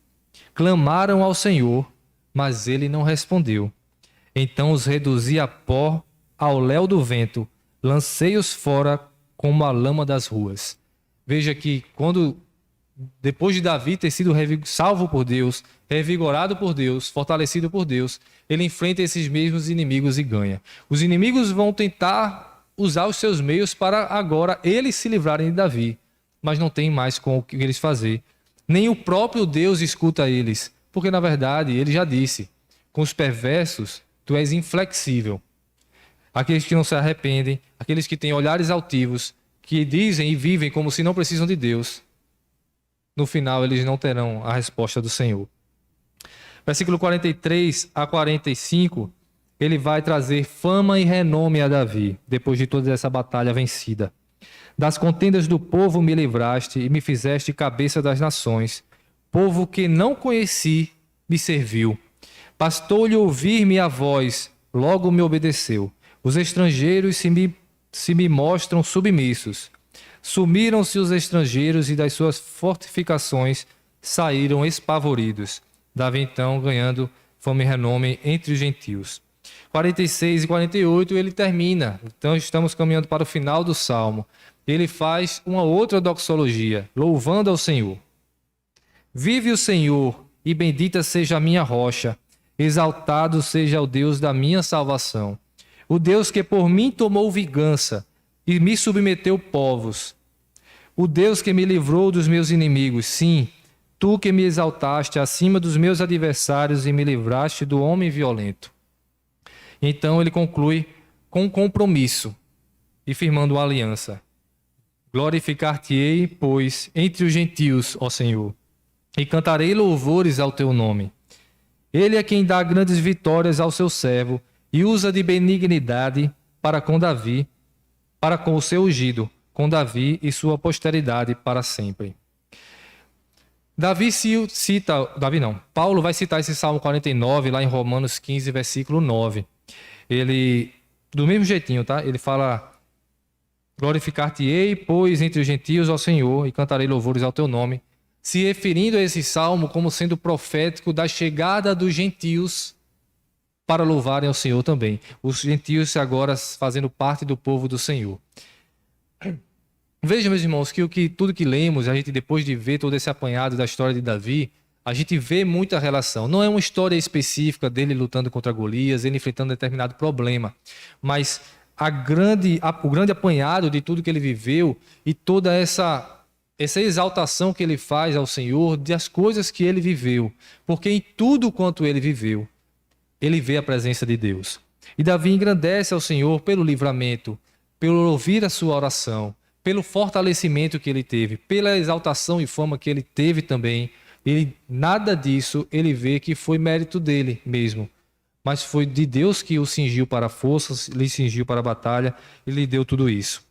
Clamaram ao Senhor, mas ele não respondeu. Então os reduzi a pó, ao léu do vento, lancei-os fora como a lama das ruas. Veja que depois de Davi ter sido salvo por Deus, revigorado por Deus, fortalecido por Deus, ele enfrenta esses mesmos inimigos e ganha. Os inimigos vão tentar usar os seus meios para agora eles se livrarem de Davi, mas não tem mais com o que eles fazer. Nem o próprio Deus escuta eles, porque na verdade ele já disse, com os perversos tu és inflexível. Aqueles que não se arrependem, aqueles que têm olhares altivos, que dizem e vivem como se não precisam de Deus, no final eles não terão a resposta do Senhor. Versículo 43 a 45, ele vai trazer fama e renome a Davi, depois de toda essa batalha vencida. Das contendas do povo me livraste e me fizeste cabeça das nações. Povo que não conheci me serviu. Bastou-lhe ouvir-me a voz, logo me obedeceu. Os estrangeiros se me mostram submissos. Sumiram-se os estrangeiros e das suas fortificações saíram espavoridos. Davi então ganhando fama e renome entre os gentios. 46 e 48 ele termina. Então estamos caminhando para o final do Salmo. Ele faz uma outra doxologia, louvando ao Senhor. Vive o Senhor, e bendita seja a minha rocha. Exaltado seja o Deus da minha salvação. O Deus que por mim tomou vingança e me submeteu povos. O Deus que me livrou dos meus inimigos. Sim, tu que me exaltaste acima dos meus adversários e me livraste do homem violento. Então ele conclui com um compromisso e firmando uma aliança. Glorificar-te-ei, pois, entre os gentios, ó Senhor, e cantarei louvores ao teu nome. Ele é quem dá grandes vitórias ao seu servo e usa de benignidade para com Davi, para com o seu ungido, com Davi e sua posteridade para sempre. Paulo vai citar esse Salmo 49 lá em Romanos 15, versículo 9. Ele, do mesmo jeitinho, tá? Ele fala: glorificar-te-ei, pois, entre os gentios, ó Senhor, e cantarei louvores ao teu nome. se referindo a esse salmo como sendo profético da chegada dos gentios para louvarem ao Senhor também. Os gentios agora fazendo parte do povo do Senhor. Vejam, meus irmãos, que tudo que lemos, a gente depois de ver todo esse apanhado da história de Davi, a gente vê muita relação. Não é uma história específica dele lutando contra Golias, ele enfrentando determinado problema, mas o grande apanhado de tudo que ele viveu e toda essa exaltação que ele faz ao Senhor das coisas que ele viveu, porque em tudo quanto ele viveu, ele vê a presença de Deus. E Davi engrandece ao Senhor pelo livramento, pelo ouvir a sua oração, pelo fortalecimento que ele teve, pela exaltação e fama que ele teve também. Nada disso ele vê que foi mérito dele mesmo, mas foi de Deus que o cingiu para a força, lhe cingiu para a batalha e lhe deu tudo isso.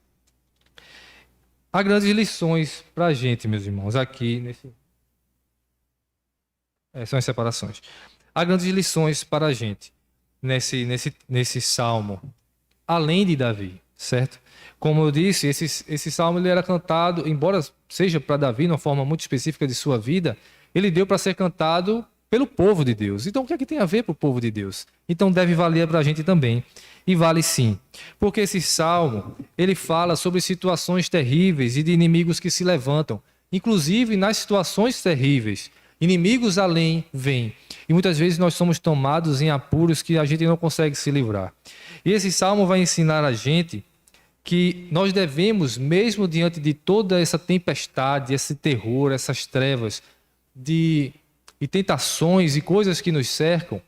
Há grandes lições para a gente, meus irmãos, aqui são as separações. Há grandes lições para a gente nesse salmo, além de Davi, certo? Como eu disse, esse salmo ele era cantado, embora seja para Davi, de uma forma muito específica de sua vida, ele deu para ser cantado pelo povo de Deus. Então, o que é que tem a ver para o povo de Deus? Então, deve valer para a gente também. E vale sim. Porque esse salmo, ele fala sobre situações terríveis e de inimigos que se levantam. Inclusive, nas situações terríveis, inimigos além vêm. E muitas vezes nós somos tomados em apuros que a gente não consegue se livrar. E esse salmo vai ensinar a gente que nós devemos, mesmo diante de toda essa tempestade, esse terror, essas trevas, e tentações e coisas que nos cercam,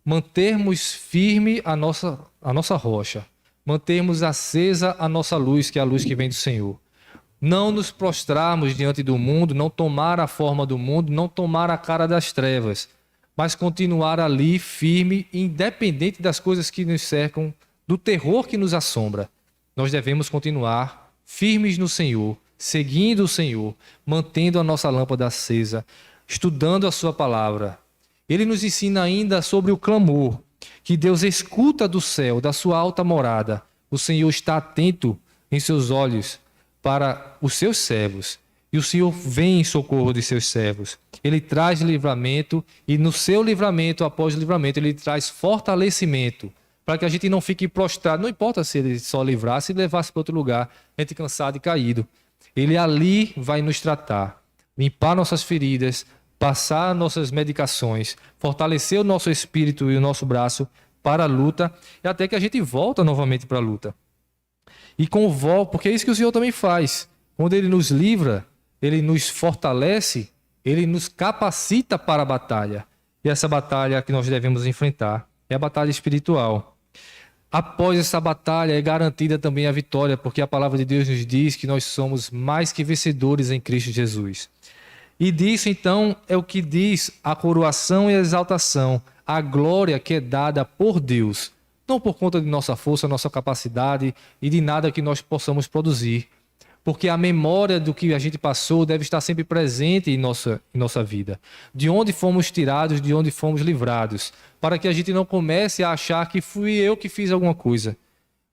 mantermos firme a nossa rocha, mantermos acesa a nossa luz, que é a luz que vem do Senhor. Não nos prostrarmos diante do mundo, não tomar a forma do mundo, não tomar a cara das trevas, mas continuar ali firme, independente das coisas que nos cercam, do terror que nos assombra. Nós devemos continuar firmes no Senhor, seguindo o Senhor, mantendo a nossa lâmpada acesa, estudando a sua palavra. Ele nos ensina ainda sobre o clamor, que Deus escuta do céu, da sua alta morada. O Senhor está atento em seus olhos para os seus servos. E o Senhor vem em socorro de seus servos. Ele traz livramento e no seu livramento, após o livramento, ele traz fortalecimento para que a gente não fique prostrado. Não importa se ele só livrasse e levasse para outro lugar, a gente cansado e caído. Ele ali vai nos tratar, limpar nossas feridas, passar nossas medicações, fortalecer o nosso espírito e o nosso braço para a luta, e até que a gente volta novamente para a luta. E porque é isso que o Senhor também faz. Quando Ele nos livra, Ele nos fortalece, Ele nos capacita para a batalha. E essa batalha que nós devemos enfrentar é a batalha espiritual. Após essa batalha é garantida também a vitória, porque a palavra de Deus nos diz que nós somos mais que vencedores em Cristo Jesus. E disso, então, é o que diz a coroação e a exaltação, a glória que é dada por Deus, não por conta de nossa força, nossa capacidade e de nada que nós possamos produzir, porque a memória do que a gente passou deve estar sempre presente em nossa vida, de onde fomos tirados, de onde fomos livrados, para que a gente não comece a achar que fui eu que fiz alguma coisa,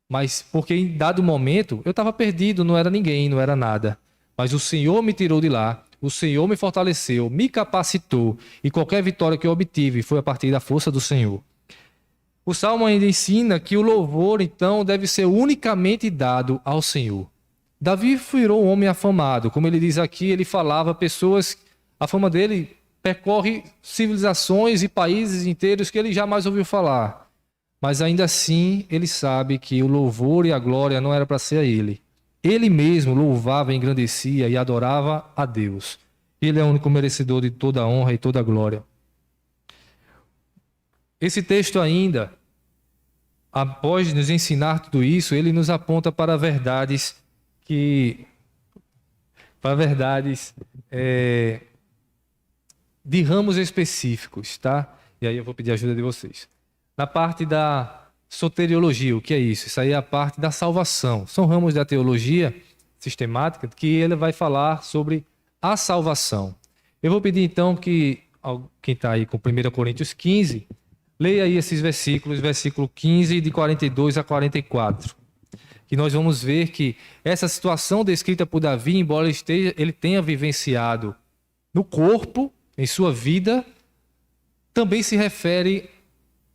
mas porque em dado momento eu estava perdido, não era ninguém, não era nada, mas o Senhor me tirou de lá. O Senhor me fortaleceu, me capacitou, e qualquer vitória que eu obtive foi a partir da força do Senhor. O Salmo ainda ensina que o louvor, então, deve ser unicamente dado ao Senhor. Davi virou um homem afamado, como ele diz aqui, ele falava a fama dele percorre civilizações e países inteiros que ele jamais ouviu falar. Mas ainda assim, ele sabe que o louvor e a glória não era para ser a ele. Ele mesmo louvava, engrandecia e adorava a Deus. Ele é o único merecedor de toda a honra e toda a glória. Esse texto ainda, após nos ensinar tudo isso, ele nos aponta para verdades de ramos específicos, tá? E aí eu vou pedir a ajuda de vocês. Na parte da soteriologia, o que é isso? Isso aí é a parte da salvação. São ramos da teologia sistemática que ele vai falar sobre a salvação. Eu vou pedir então que quem está aí com 1 Coríntios 15, leia aí esses versículos, versículo 15 de 42 a 44. Que nós vamos ver que essa situação descrita por Davi, embora ele tenha vivenciado no corpo, em sua vida, também se refere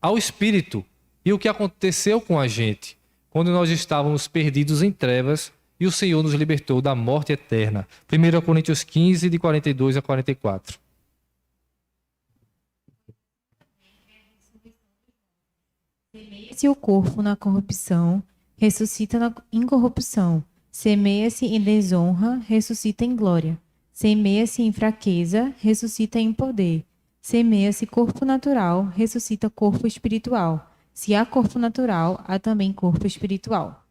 ao espírito e o que aconteceu com a gente quando nós estávamos perdidos em trevas e o Senhor nos libertou da morte eterna. 1 Coríntios 15, de 42 a 44. Semeia-se o corpo na corrupção, ressuscita na incorrupção. Semeia-se em desonra, ressuscita em glória. Semeia-se em fraqueza, ressuscita em poder. Semeia-se corpo natural, ressuscita corpo espiritual. Se há corpo natural, há também corpo espiritual.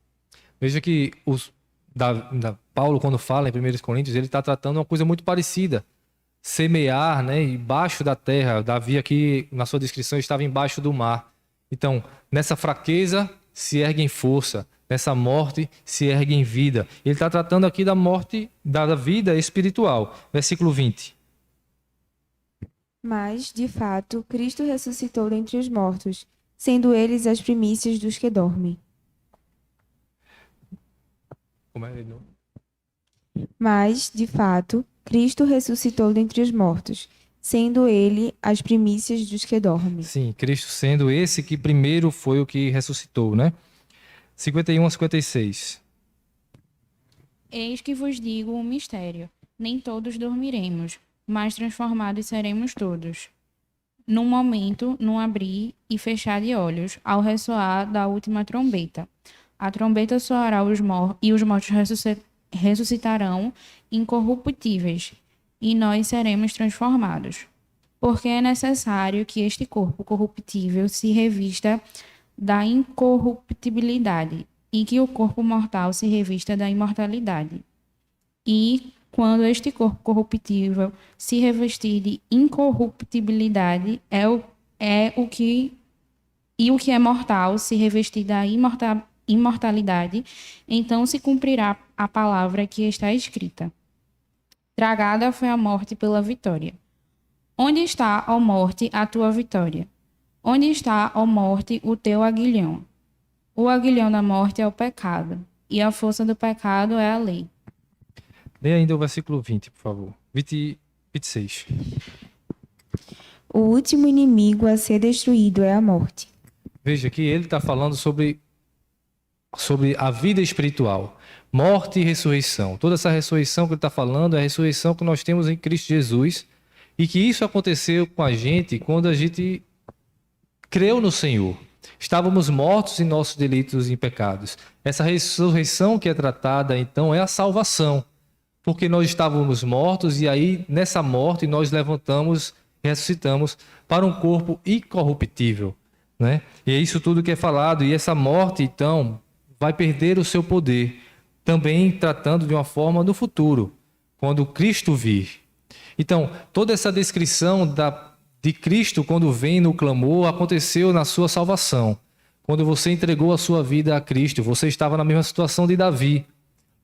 Veja que Paulo, quando fala em 1 Coríntios, ele está tratando uma coisa muito parecida. Semear, né, embaixo da terra. Davi aqui, na sua descrição, estava embaixo do mar. Então, nessa fraqueza se ergue em força, nessa morte se ergue em vida. Ele está tratando aqui da morte, da vida espiritual. Versículo 20. Mas, de fato, Cristo ressuscitou dentre os mortos, sendo eles as primícias dos que dormem. Como é? Mas, de fato, Cristo ressuscitou dentre os mortos, sendo ele as primícias dos que dormem. Sim, Cristo sendo esse que primeiro foi o que ressuscitou, né? 51 a 56. Eis que vos digo um mistério. Nem todos dormiremos, mas transformados seremos todos. Num momento, num abrir e fechar de olhos, ao ressoar da última trombeta. A trombeta soará e os mortos ressuscitarão incorruptíveis, e nós seremos transformados. Porque é necessário que este corpo corruptível se revista da incorruptibilidade, e que o corpo mortal se revista da imortalidade. E, quando este corpo corruptível se revestir de incorruptibilidade, o que é mortal se revestir da imortalidade, então se cumprirá a palavra que está escrita. Tragada foi a morte pela vitória. Onde está, ó morte, a tua vitória? Onde está, ó morte, o teu aguilhão? O aguilhão da morte é o pecado, e a força do pecado é a lei. Leia ainda o versículo 20, por favor. 26. O último inimigo a ser destruído é a morte. Veja que ele está falando sobre a vida espiritual. Morte e ressurreição. Toda essa ressurreição que ele está falando é a ressurreição que nós temos em Cristo Jesus e que isso aconteceu com a gente quando a gente creu no Senhor. Estávamos mortos em nossos delitos e pecados. Essa ressurreição que é tratada, então, é a salvação. Porque nós estávamos mortos e aí, nessa morte, nós levantamos, ressuscitamos para um corpo incorruptível, né? E é isso tudo que é falado. E essa morte, então, vai perder o seu poder. Também tratando de uma forma no futuro, quando Cristo vir. Então, toda essa descrição de Cristo, quando vem no clamor, aconteceu na sua salvação. Quando você entregou a sua vida a Cristo, você estava na mesma situação de Davi.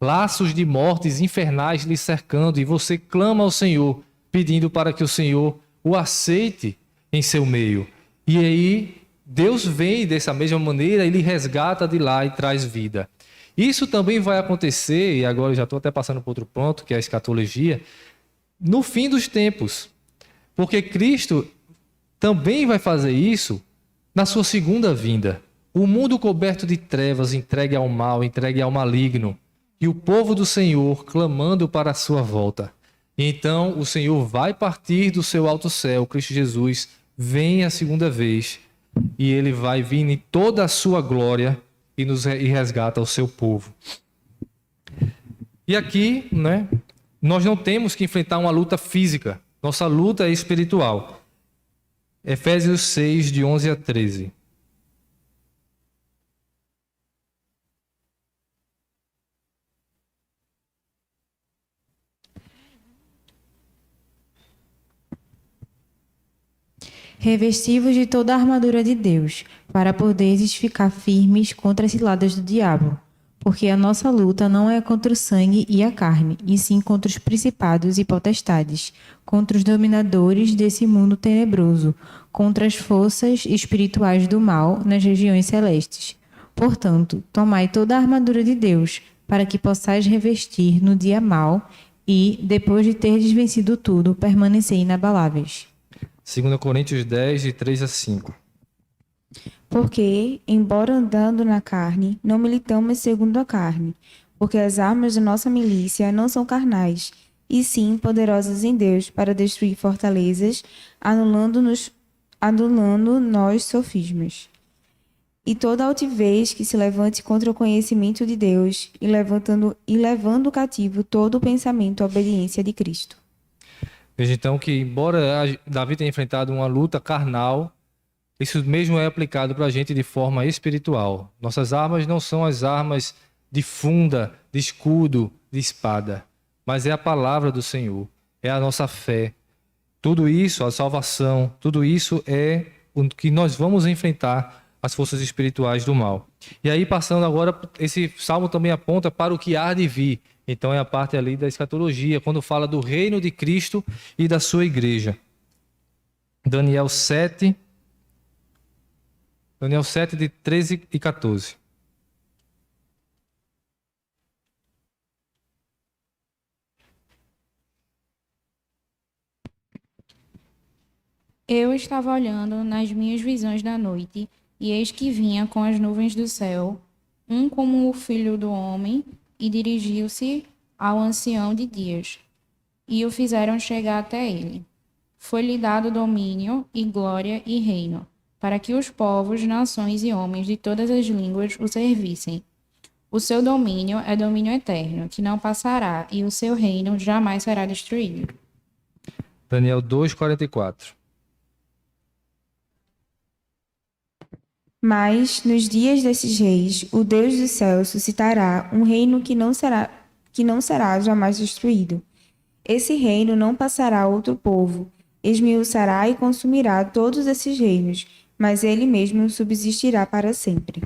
Laços de mortes infernais lhe cercando, e você clama ao Senhor, pedindo para que o Senhor o aceite em seu meio. E aí, Deus vem dessa mesma maneira e lhe resgata de lá e traz vida. Isso também vai acontecer, e agora eu já estou até passando para outro ponto, que é a escatologia, no fim dos tempos. Porque Cristo também vai fazer isso na sua segunda vinda. O mundo coberto de trevas, entregue ao mal, entregue ao maligno, e o povo do Senhor clamando para a sua volta. Então o Senhor vai partir do seu alto céu, Cristo Jesus vem a segunda vez, e ele vai vir em toda a sua glória e resgata o seu povo. E aqui, né, nós não temos que enfrentar uma luta física. Nossa luta é espiritual. Efésios 6, de 11 a 13. Revesti-vos de toda a armadura de Deus, para poderes ficar firmes contra as ciladas do diabo. Porque a nossa luta não é contra o sangue e a carne, e sim contra os principados e potestades, contra os dominadores desse mundo tenebroso, contra as forças espirituais do mal nas regiões celestes. Portanto, tomai toda a armadura de Deus, para que possais revestir no dia mau e, depois de terdes vencido tudo, permanecei inabaláveis. 2 Coríntios 10, de 3 a 5. Porque, embora andando na carne, não militamos segundo a carne, porque as armas da nossa milícia não são carnais, e sim poderosas em Deus para destruir fortalezas, anulando nós sofismas. E toda altivez que se levante contra o conhecimento de Deus, e levando cativo todo o pensamento à obediência de Cristo. Veja então que, embora Davi tenha enfrentado uma luta carnal, isso mesmo é aplicado para a gente de forma espiritual. Nossas armas não são as armas de funda, de escudo, de espada, mas é a palavra do Senhor, é a nossa fé. Tudo isso, a salvação, tudo isso é o que nós vamos enfrentar as forças espirituais do mal. E aí, passando agora, esse salmo também aponta para o que há de vir. Então é a parte ali da escatologia, quando fala do reino de Cristo e da sua igreja. Daniel 7, de 13 e 14. Eu estava olhando nas minhas visões da noite, e eis que vinha com as nuvens do céu, um como o filho do homem, e dirigiu-se ao ancião de dias, e o fizeram chegar até ele. Foi-lhe dado domínio e glória e reino, para que os povos, nações e homens de todas as línguas o servissem. O seu domínio é domínio eterno, que não passará, e o seu reino jamais será destruído. Daniel 2, 44. Mas, nos dias desses reis, o Deus do céu suscitará um reino que não será jamais destruído. Esse reino não passará a outro povo, esmiuçará e consumirá todos esses reinos, mas ele mesmo subsistirá para sempre.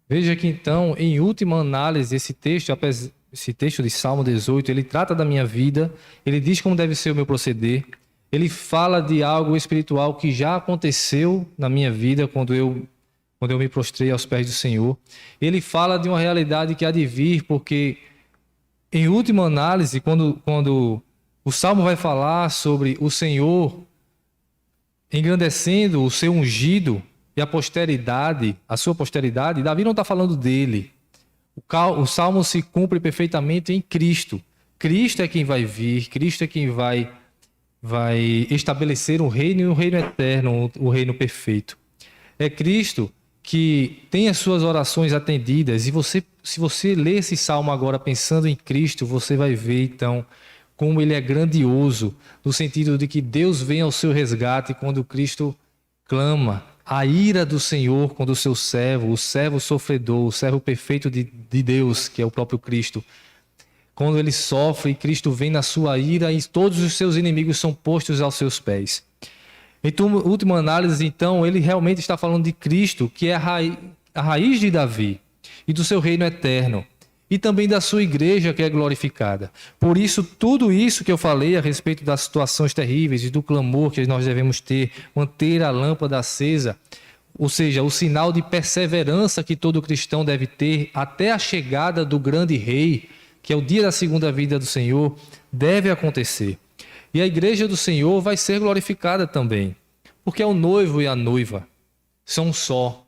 Veja que então, em última análise, esse texto de Salmo 18, ele trata da minha vida, ele diz como deve ser o meu proceder, ele fala de algo espiritual que já aconteceu na minha vida quando eu me prostrei aos pés do Senhor. Ele fala de uma realidade que há de vir, porque, em última análise, quando o Salmo vai falar sobre o Senhor engrandecendo o seu ungido e a sua posteridade, Davi não está falando dele. O Salmo se cumpre perfeitamente em Cristo. Cristo é quem vai vir, Cristo é quem vai estabelecer um reino e um reino eterno, o reino perfeito. É Cristo que tem as suas orações atendidas, e se você ler esse salmo agora pensando em Cristo, você vai ver então como ele é grandioso, no sentido de que Deus vem ao seu resgate quando Cristo clama a ira do Senhor quando o seu servo, o servo sofredor, o servo perfeito de Deus, que é o próprio Cristo, quando ele sofre, Cristo vem na sua ira e todos os seus inimigos são postos aos seus pés. Em última análise, então, ele realmente está falando de Cristo, que é a raiz de Davi e do seu reino eterno, e também da sua igreja, que é glorificada. Por isso, tudo isso que eu falei a respeito das situações terríveis e do clamor que nós devemos ter, manter a lâmpada acesa, ou seja, o sinal de perseverança que todo cristão deve ter até a chegada do grande rei, que é o dia da segunda vinda do Senhor, deve acontecer. E a igreja do Senhor vai ser glorificada também, porque o noivo e a noiva são um só,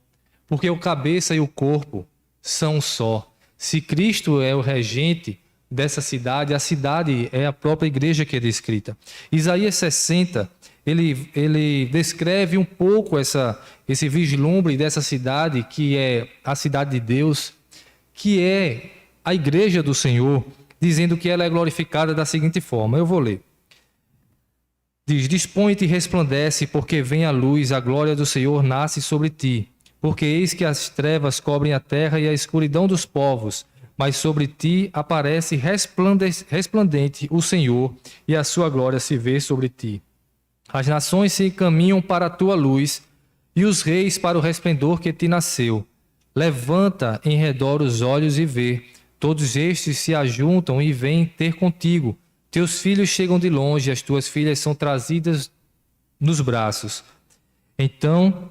porque o cabeça e o corpo são um só. Se Cristo é o regente dessa cidade, a cidade é a própria igreja que é descrita. Isaías 60, ele descreve um pouco esse vislumbre dessa cidade, que é a cidade de Deus, que é a igreja do Senhor, dizendo que ela é glorificada da seguinte forma. Eu vou ler. Diz: dispõe-te e resplandece, porque vem a luz, a glória do Senhor nasce sobre ti. Porque eis que as trevas cobrem a terra e a escuridão dos povos, mas sobre ti aparece resplandente o Senhor, e a sua glória se vê sobre ti. As nações se encaminham para a tua luz, e os reis para o resplendor que te nasceu. Levanta em redor os olhos e vê, todos estes se ajuntam e vêm ter contigo. Teus filhos chegam de longe, as tuas filhas são trazidas nos braços. Então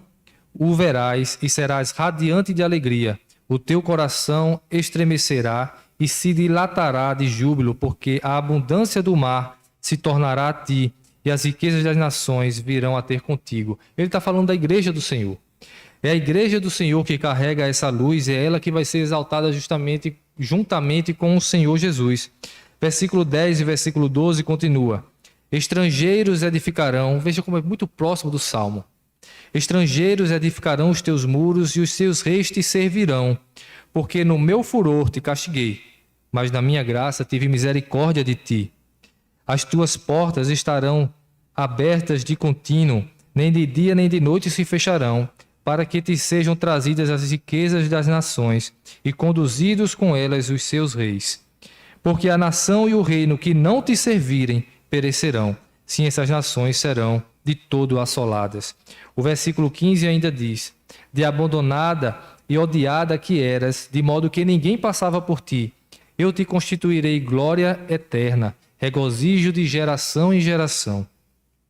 o verás e serás radiante de alegria. O teu coração estremecerá e se dilatará de júbilo, porque a abundância do mar se tornará a ti, e as riquezas das nações virão a ter contigo. Ele está falando da igreja do Senhor. É a igreja do Senhor que carrega essa luz, é ela que vai ser exaltada justamente juntamente com o Senhor Jesus. Versículo 10 e versículo 12 continua. Estrangeiros edificarão, veja como é muito próximo do Salmo. Estrangeiros edificarão os teus muros e os seus reis te servirão, porque no meu furor te castiguei, mas na minha graça tive misericórdia de ti. As tuas portas estarão abertas de contínuo, nem de dia nem de noite se fecharão, para que te sejam trazidas as riquezas das nações e conduzidos com elas os seus reis. Porque a nação e o reino que não te servirem perecerão, sim, essas nações serão de todo assoladas. O versículo 15 ainda diz: de abandonada e odiada que eras, de modo que ninguém passava por ti, eu te constituirei glória eterna, regozijo de geração em geração.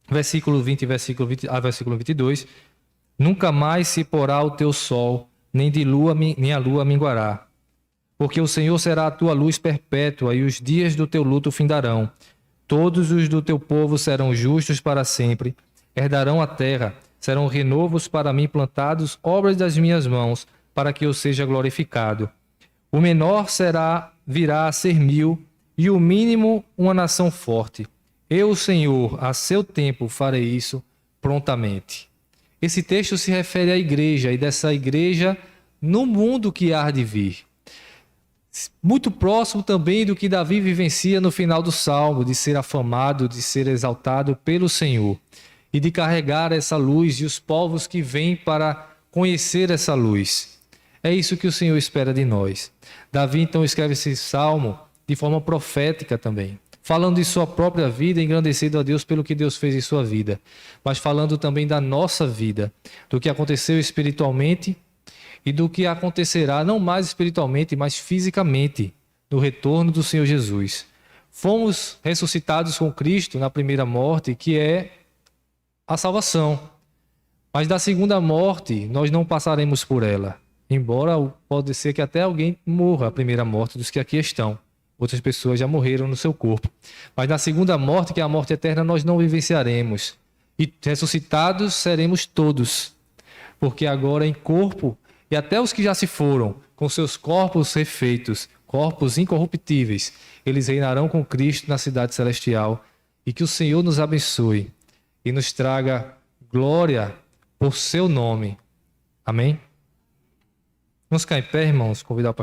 Versículo 20 e versículo 22. Nunca mais se porá o teu sol, nem a lua minguará. Porque o Senhor será a tua luz perpétua, e os dias do teu luto findarão. Todos os do teu povo serão justos para sempre, herdarão a terra, serão renovos para mim plantados, obras das minhas mãos, para que eu seja glorificado. O menor virá a ser 1000, e o mínimo uma nação forte. Eu, Senhor, a seu tempo farei isso prontamente. Esse texto se refere à igreja, e dessa igreja no mundo que há de vir. Muito próximo também do que Davi vivencia no final do Salmo, de ser afamado, de ser exaltado pelo Senhor, e de carregar essa luz e os povos que vêm para conhecer essa luz. É isso que o Senhor espera de nós. Davi então escreve esse Salmo de forma profética também, falando de sua própria vida, engrandecendo a Deus pelo que Deus fez em sua vida, mas falando também da nossa vida, do que aconteceu espiritualmente e do que acontecerá não mais espiritualmente, mas fisicamente, no retorno do Senhor Jesus. Fomos ressuscitados com Cristo na primeira morte, que é a salvação. Mas da segunda morte, nós não passaremos por ela. Embora pode ser que até alguém morra a primeira morte dos que aqui estão. Outras pessoas já morreram no seu corpo. Mas na segunda morte, que é a morte eterna, nós não vivenciaremos. E ressuscitados seremos todos. Porque agora em corpo, e até os que já se foram, com seus corpos refeitos, corpos incorruptíveis, eles reinarão com Cristo na cidade celestial. E que o Senhor nos abençoe e nos traga glória por seu nome. Amém? Vamos ficar em pé, irmãos, convidar o